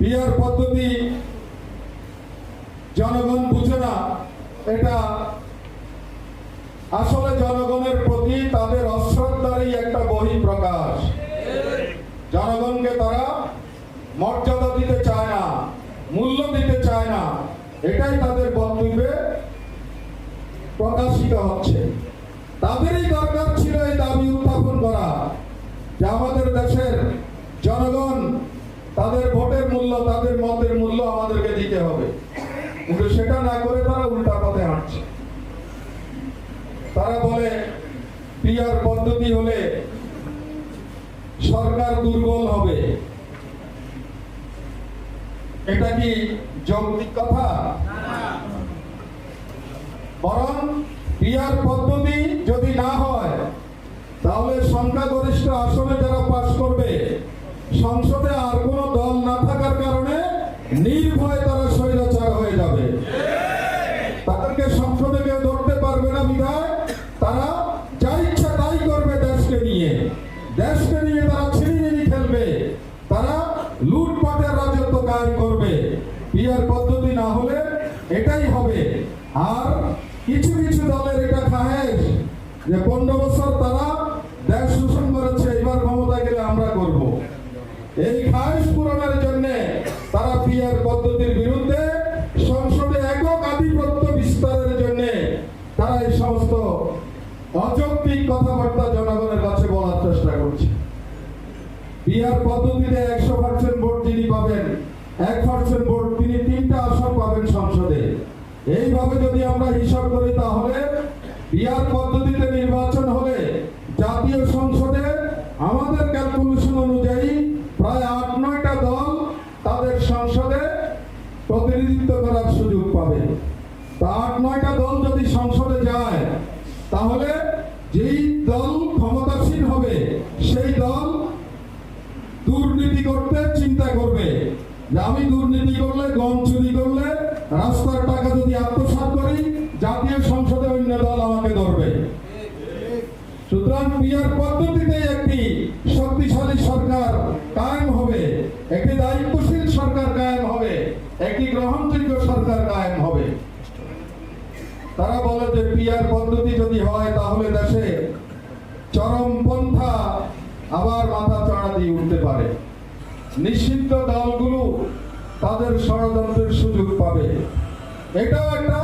PR পদ্ধতি জনগণ বুঝে না, এটা আসলে জনগণের প্রতি তাদের অশ্রদ্ধারই একটা বহিঃপ্রকাশ। জনগণকে তারা মর্যাদা দিতে চায় না, মূল্য দিতে চায় না, এটাই তাদের বক্তব্যে প্রকাশিত হচ্ছে। তাদেরই দরকার ছিল এই দাবি উত্থাপন করা যে আমাদের দেশের জনগণ তাদের ভোটের মূল্য, তাদের মতের মূল্য আমাদেরকে দিতে হবে, কিন্তু সেটা না করে তারা উল্টা পথে হাঁটছে। তারা বলে পিআর পদ্ধতি হলে সরকার দুর্বল হবে। এটা কি যৌক্তিক কথা? বরং পিআর পদ্ধতি যদি না হয় তাহলে সংখ্যাগরিষ্ঠ আসনে যারা পাস করবে, সংসদে আর কোন দল না থাকার কারণে নির্ভয়ে তারা স্বৈরাচার হয়ে যাবে। তাদেরকে সংসদে কেউ ধরতে পারবে না বিধায় তারা যা ইচ্ছা তাই করবে। দেশকে নিয়ে তারা ছিনিমিনি খেলবে, তারা লুটপাটের রাজত্ব কায়েম করবে। পিআর পদ্ধতি না হলে এটাই হবে। আর কিছু কিছু দলের এটা খায়েশ যে 15 বছর তারা দেশ শোষণ করেছে, এবার ক্ষমতায় গেলে আমরা করব। এই খায়েশ পূরণের জন্য তারা পিআর পদ্ধতির বিরুদ্ধে, সংসদে একক আধিপত্য বিস্তারের জন্য তারা এই সমস্ত অযৌক্তিক কথাবার্তা জনগণের কাছে বলার চেষ্টা করছে। পিআর পদ্ধতিতে 100% ভোট যিনি পাবেন, 1% ভোট তিনি 3টা আসন পাবেন সংসদে। এইভাবে যদি আমরা হিসাব করি তাহলে পিআর পদ্ধতিতে নির্বাচন হলে জাতীয় সংসদে আমাদের ক্যালকুলেশন অনুযায়ী প্রায় 8-9টা দল তাদের সংসদে প্রতিনিধিত্ব করার সুযোগ পাবে। তা 8-9টা দল যদি সংসদে যায় তাহলে যেই দল ক্ষমতাসীন হবে সেই দল দুর্নীতি করতে চিন্তা করবে যে আমি দুর্নীতি করলে, গম চুরি করলে, রাস্তার টাকা যদি আত্মসাৎ করি, জাতীয় সংসদে অন্য দল আমাকে ধরবে। সুতরাং পিআর পদ্ধতিতে একটি শক্তিশালী সরকার কায়েম হবে, একটি দায়িত্বশীল সরকার কায়েম হবে, একটি গ্রহণযোগ্য সরকার কায়েম হবে। তারা বলে যে পিআর পদ্ধতি যদি হয় তাহলে দেশে চরমপন্থা আবার মাথা চড়া দিয়ে উঠতে পারে, নিষিদ্ধ দলগুলো তাদের ষড়যন্ত্রের সুযোগ পাবে। এটাও একটা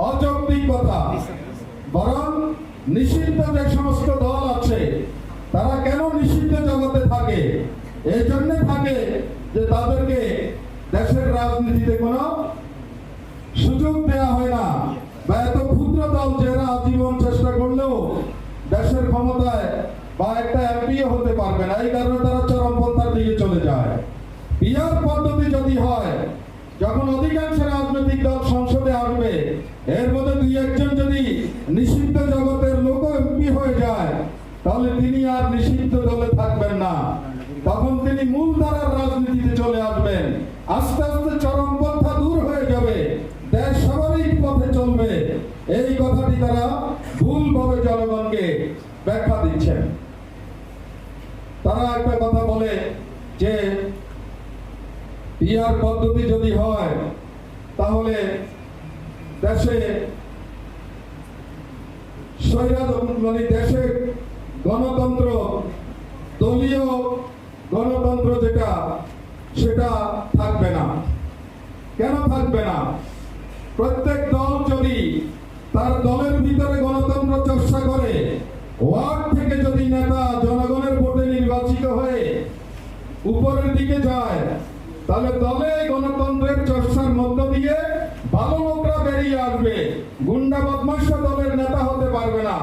অযৌক্তিক কথা। বরং নিষিদ্ধ যে সমস্ত দল আছে তারা কেন নিষিদ্ধ জগতে থাকে? এই জন্য থাকে যে তাদেরকে দেশের রাজনীতিতে কোনো সুযোগ দেওয়া হয় না, বা এত ক্ষুদ্র দল যারা আজীবন চেষ্টা করলেও দেশের ক্ষমতায় বা একটা এমপিও হতে পারবে না, এই কারণে তারা চরমপন্থার দিকে চলে যায়। পিআর পদ্ধতি যদি হয়, যখন অধিকাংশ রাজনৈতিক দল সংসদে আসবে, এর মধ্যে 2-1 যদি নিষিদ্ধ জগতের লোক এমপি হয়ে যায় তাহলে তিনি আর নিষিদ্ধ দলে থাকবেন না, তখন তিনি মূলধারার রাজনীতিতে চলে আসবেন। আস্তে আস্তে চরমপন্থা দূর হয়ে যাবে, দেশ স্বাভাবিক পথে চলবে। এই কথাটি তারা ভুলভাবে জনগণকে ব্যাখ্যা দিচ্ছেন। তারা একটা কথা বলে যে পিআর পদ্ধতি যদি হয় তাহলে দেশে দেশে গণতন্ত্র, দলীয় গণতন্ত্র যেটা, সেটা থাকবে না। কেন থাকবে না? প্রত্যেক দল যদি তার দলের ভিতরে গণতন্ত্র চর্চা করে, ওয়ার্ড থেকে যদি নেতা জনগণের ভোটে নির্বাচিত হয়ে উপরের দিকে যায়, তাহলে দলে গণতন্ত্রের চর্চার মধ্য দিয়ে ভালো লোকরা বেরিয়ে আসবে, গুন্ডা বদমাশ দলের নেতা হতে পারবে না।